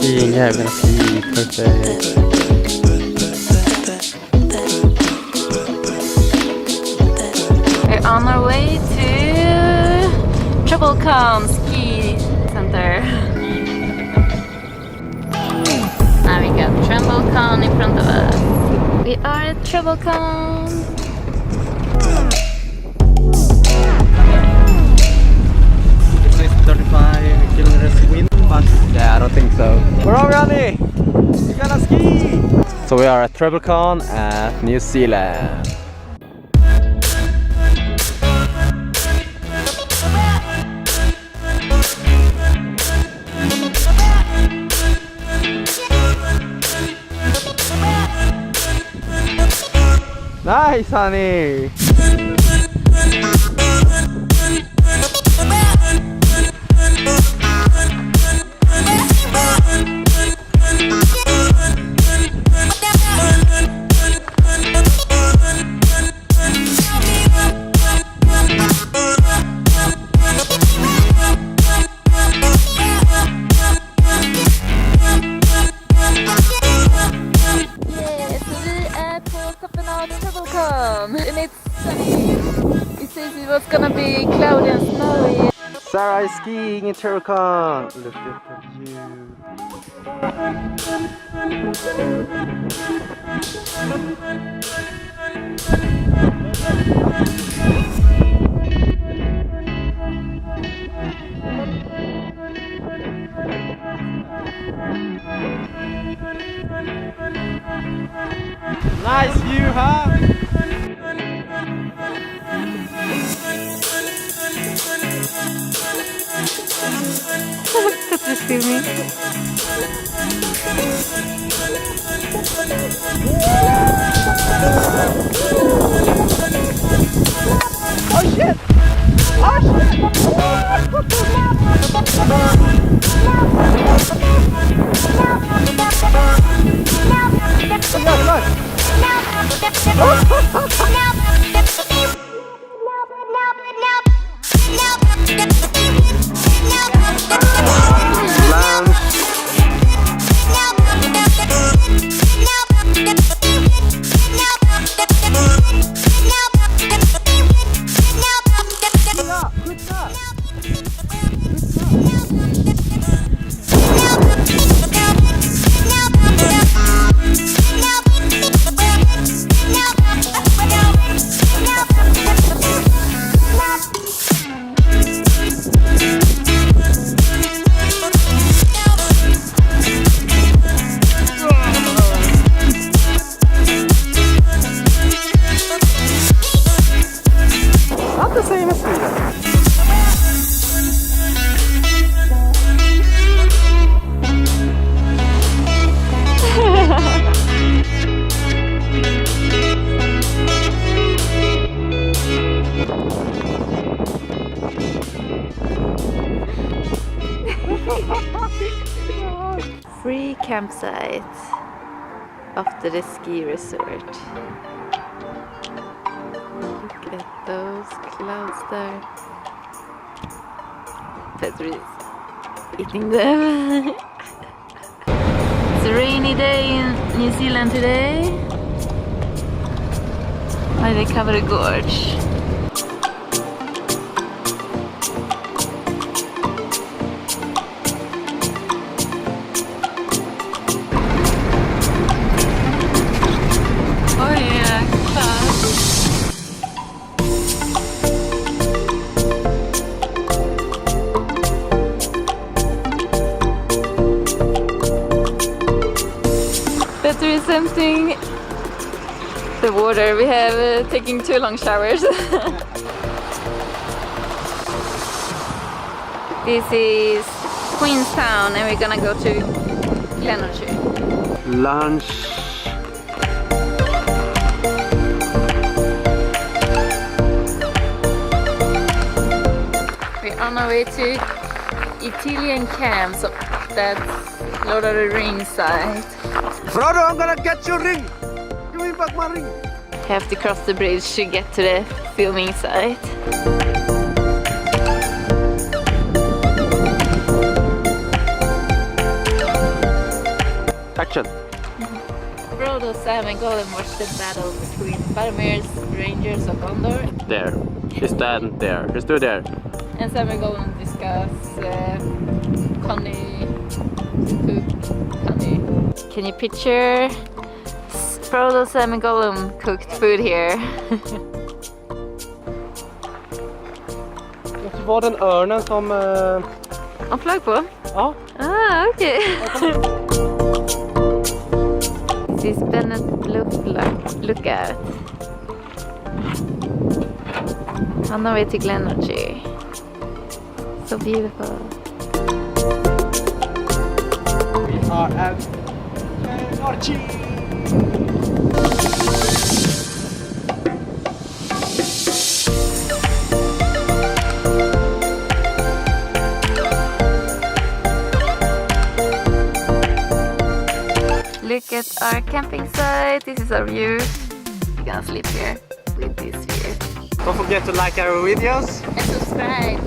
skiing, yeah, we're gonna ski. Perfect. We're on our way to Treble Cone Ski Center. Now we got Treble Cone in front of us. We are at Treble Cone. It's 35 kilometers wind, but yeah, I don't think so. Where are we, Annie? We're gonna ski! So we are at Treble Cone at New Zealand. Nice, honey! And it's sunny. It says it was gonna be cloudy and snowy. Sarah is skiing in Treble Cone. Look at you. Nice view, huh? That's just filming. Oh shit! Oh shit! Free campsite after the ski resort. Look at those clouds there. Peter is eating them. It's a rainy day in New Zealand today. Why they cover the gorge. Better is emptying the water. We have taken 2 long showers. This is Queenstown and we're gonna go to Glenorchy. Lunch. We're on our way to Italian camp, so that's Lord of the Rings side. Frodo, I'm gonna get your ring! Give me back my ring! Have to cross the bridge to get to the filming site. Action. Frodo, Sam and Gollum watch the battle between Baramir's Rangers of Gondor. There. He stand there. He stood there. And Sam and Gollum discuss Connie. Can you picture Frodo, Sam and Gollum cooked food here? Det var den örnen som... Han flög på? Ja. Ah, okej. This is Bennett lookout. On the way to Glenorchy. So beautiful. We are at Glenorchy. Look at our camping site. This is our view. We're gonna sleep here with this view. Don't forget to like our videos. And subscribe.